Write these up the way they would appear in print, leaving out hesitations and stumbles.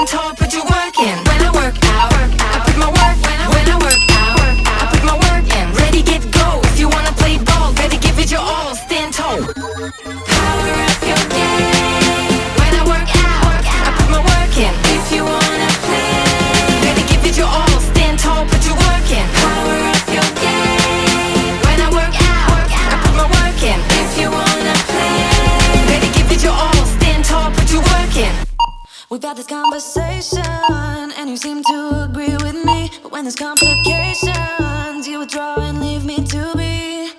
stand tall, put your work in. When I work out, I put my work. When I work out, I put my work in. Ready, get, go. If you wanna play ball, better give it your all. Stand tall. Power up your game. When I work out, I put my work in. If you wanna play, better give it your all. Stand tall, put your work in. Power up your game. When I work out, I put my work in. If you wanna play, better give it your all. Stand tall, put your work in. We've had this conversation, and you seem to agree with me. But when there's complications, you withdraw and leave me to be.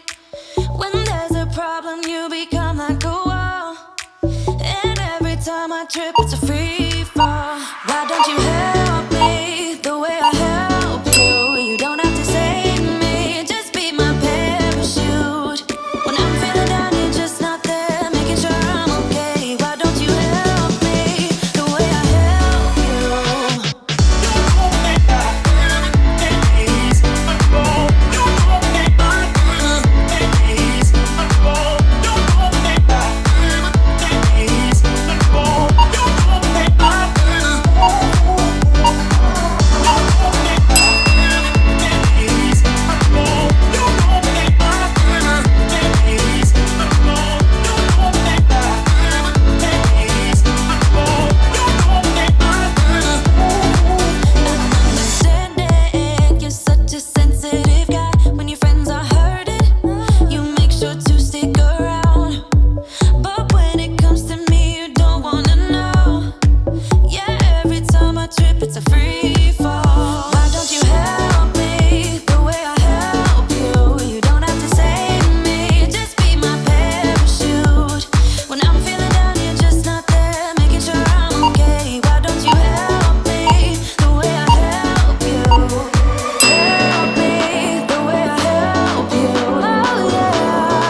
When there's a problem, you become like a wall. And every time I trip, it's a free fall. Why don't you help me the way I help you? You don't have to save me, just be my parachute. When I'm feeling down, you're just not there, making sure I'm okay. Why don't you help me the way I help you? Understanding, you're such a sensitive guy. When your friends are hurting, you make sure to stick around. But when it comes to me, you don't wanna know. Yeah, every time I trip, it's a free fall. Why don't you help me the way I help you? You don't have to save me, just be my parachute. When I'm feeling down, you're just not there, making sure I'm okay. Why don't you help me the way I help you? Help me the way I help you. Oh yeah,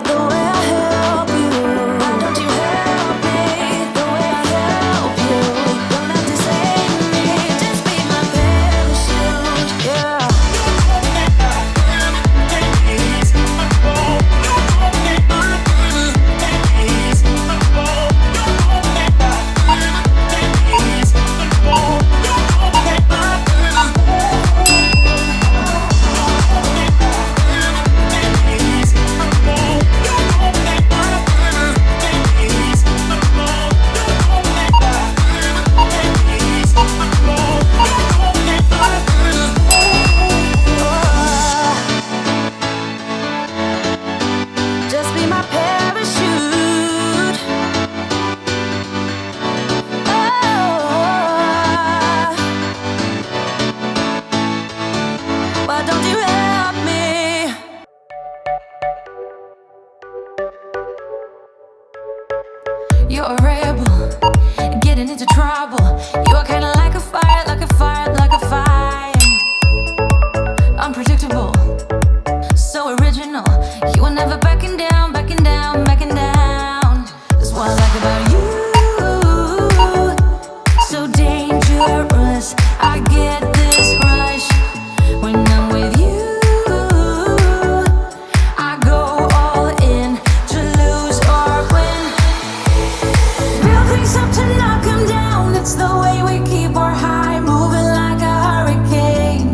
the way I help you. Why don't you help me the way I help you? Don't have to save me, just be my parachute. Yeah. Just be my parachute. Why don't you help me? You're a rebel, getting into trouble. You are kinda like a fire, like a fire, like a fire. Unpredictable, so original. You are never backing down, backing down, backing down. That's what I like about you. So dangerous, I get this rush when I'm with you. I go all in to lose or win. Build things up to knock 'em down. It's the way we keep our high, moving like a hurricane.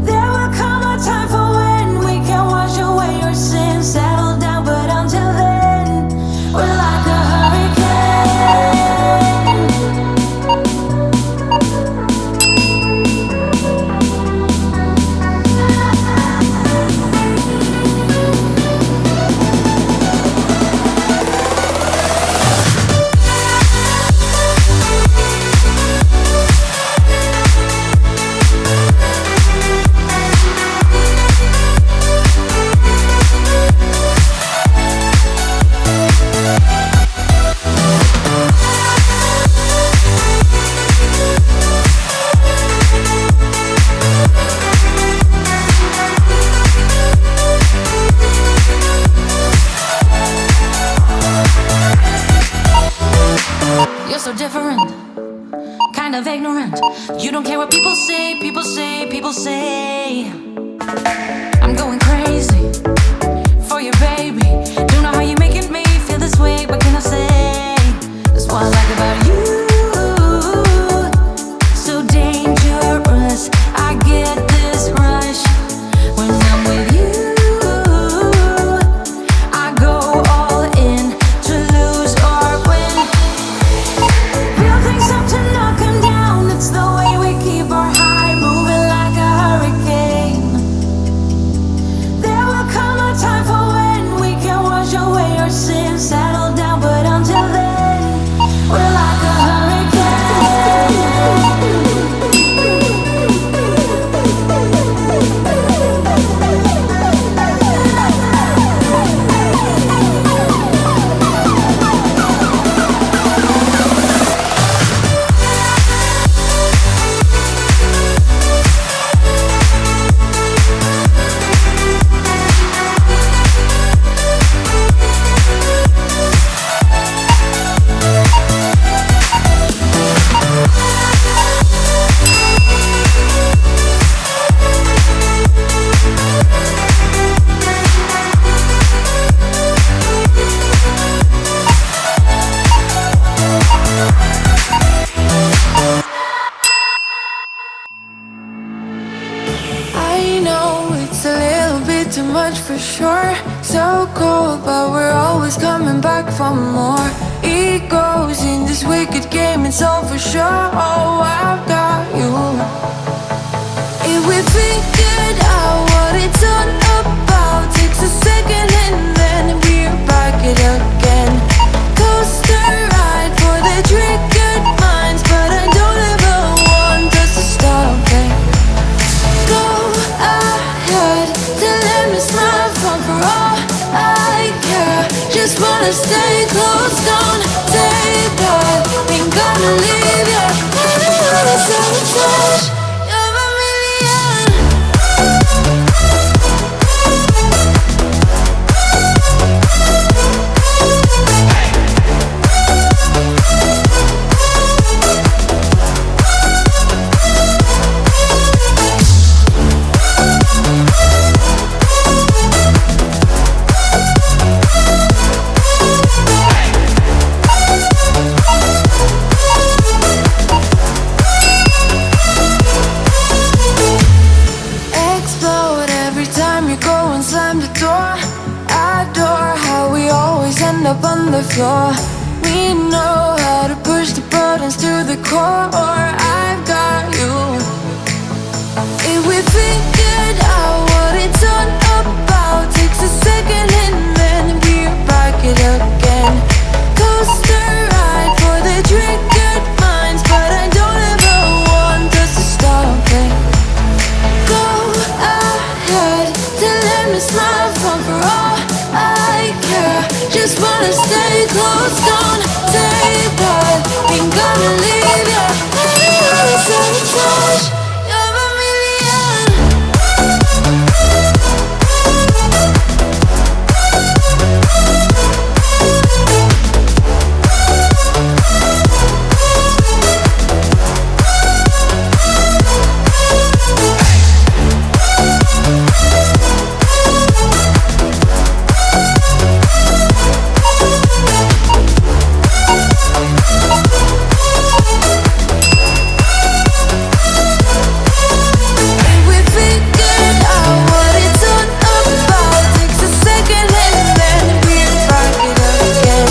There will come a time for when we can wash away your sins, settle down, but until then, we're like a hurricane. You're so different, kind of ignorant. You don't care what people say, people say, people say. I'm going crazy for you, baby. Don't know how you're making me feel this way. What can I say? That's what I like about you. too much for sure. So cold, but we're always coming back for more. Egos in this wicked game, it's all for sure. Oh, I've got you. If we figured out what it's all about, takes a second and then we're back it again. Coaster ride for the triggered minds, but I don't ever want us to stop it. Go ahead, to let me smile from for all I care. Just wanna stay close, don't say that. Ain't gonna leave you, I don't wanna sabotage. You're a million. Explode every time you go and slam the door. Adore how we always end up on the floor. We know how to push the buttons to the core. I've got you. If we figured out what it's all about, takes a second and then we're back it again. Coaster ride for the triggered minds, but I don't ever want us to stop it. Go ahead, to let me smile from for all I care. Just wanna stay close, don't say that. Ain't gonna leave you, I don't wanna sabotage. You're a million. If we figured out what it's all about, takes a second and then we're back it again.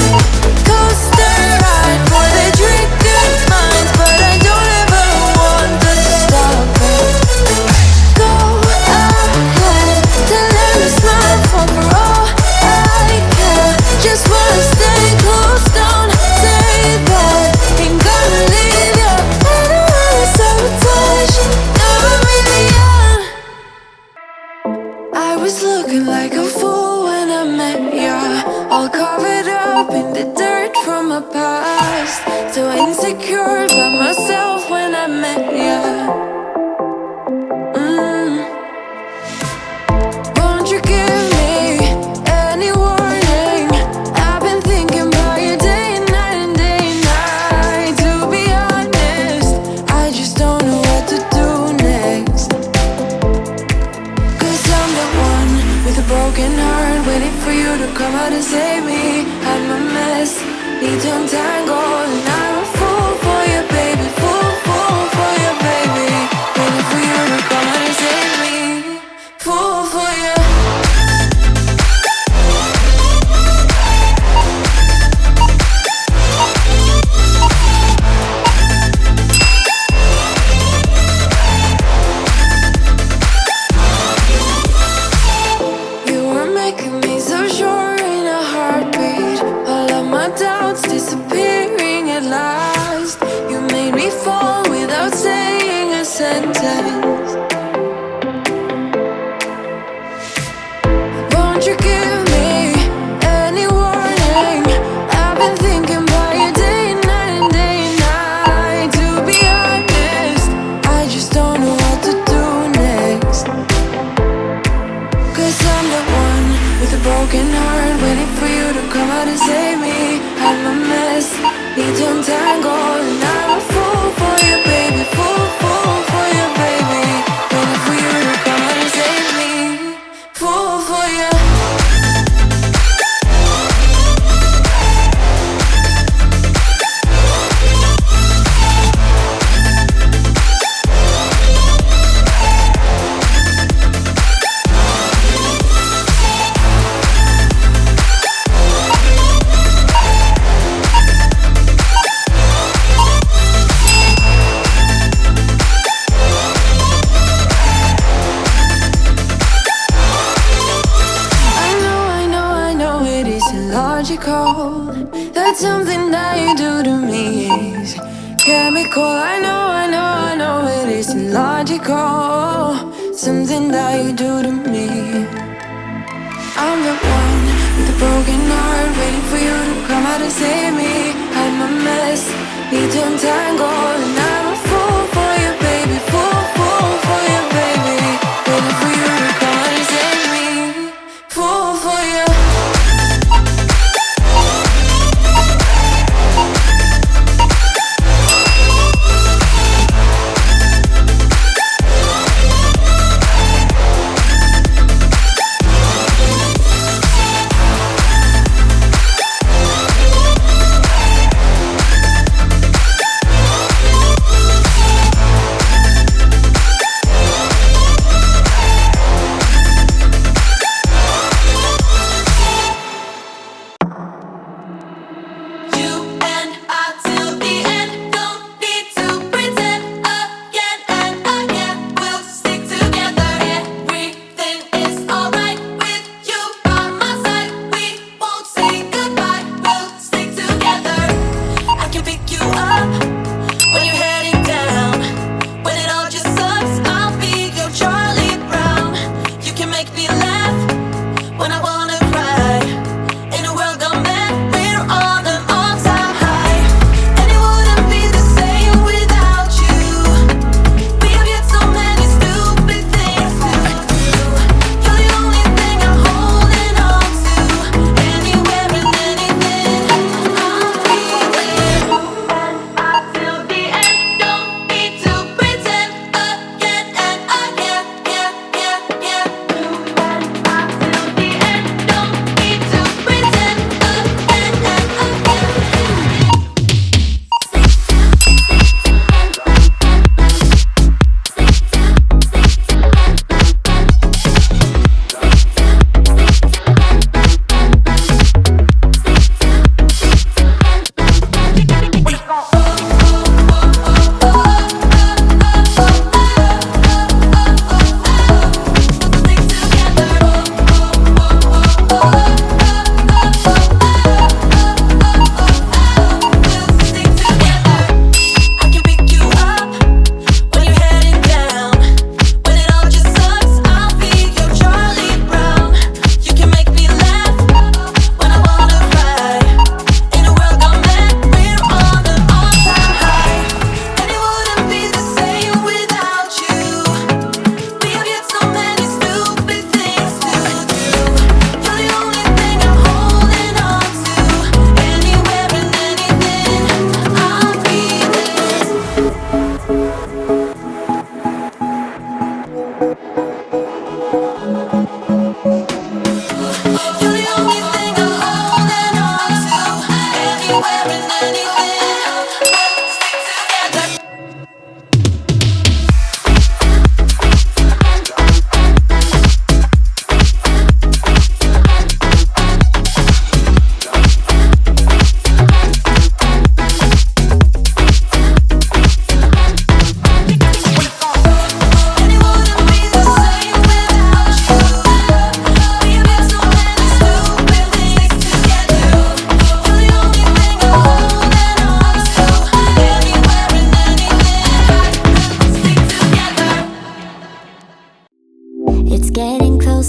Coaster ride for the triggered minds, but I don't ever want us to stop it. Go ahead, to let me smile for all I care. Just wanna stay close, don't say that. Ain't gonna leave you, I don't wanna sabotage. You're a million. I was looking like a fool when I met ya, all covered up in the dirt from my past. So insecure by myself when I met ya. Won't you give me any warning? I've been thinking about you day and night and day and night. To be honest, I just don't know what to do next. Cause I'm the one with a broken heart, waiting for you to come out and save me. I'm a mess, need to untangle, and I'm a fool for you, baby. Fool for you, baby. Waiting for you to come out and save me. Fool for you. You were making me so sure in a heartbeat. All of my doubts disappearing at last. You made me fall without saying a sentence. Won't you give me any warning? I've been thinking about you day and night and day and night. To be honest, I just don't know what to do next. Cause I'm the one with a broken heart, waiting for you to come out and save me. I'm a mess, need to untangle, and I'm a fool for you, baby. Fool for you, baby. Waiting for you to come out and save me. Fool for you. logical. That's something that you do to me is chemical. I know it isn't logical. Something that you do to me. I'm the one with a broken heart, waiting for you to come out and save me. I'm a mess, need to untangle, and I'm a fool for you, baby. Fool for you, baby. Waiting for you to come out and save me. Fool for you.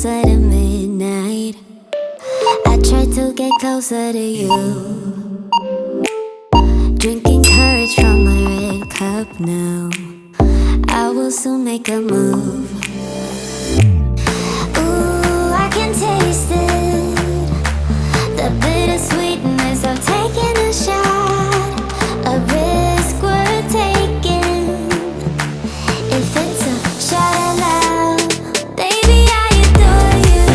closer to midnight. I try to get closer to you. Drinking courage from my red cup now. I will soon make a move. Ooh, I can taste it, the bittersweetness of taking a shot, a risk worth taking. If it's a shot at love, baby, I adore you.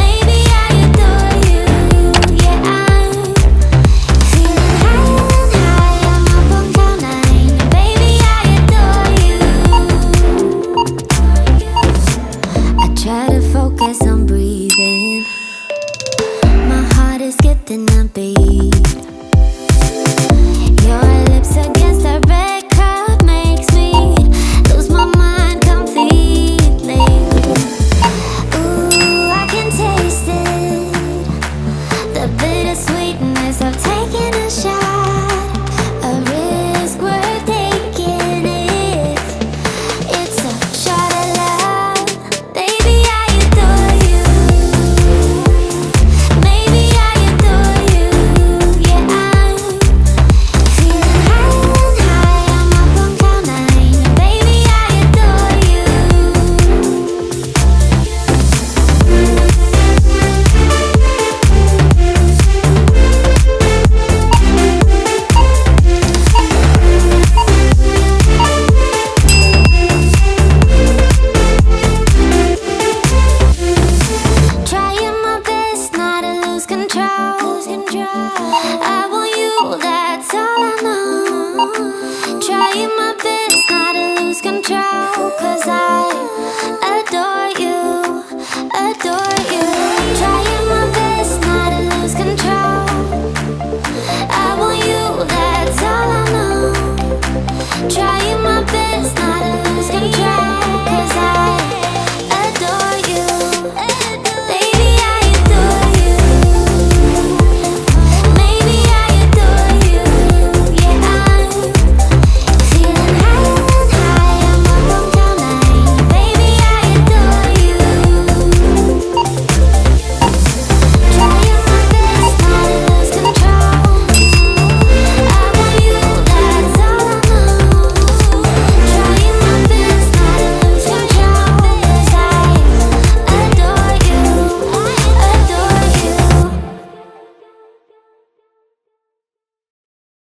Maybe I adore you. Yeah, I'm feeling higher and higher. I'm up on cloud nine. Baby, I adore you. I try to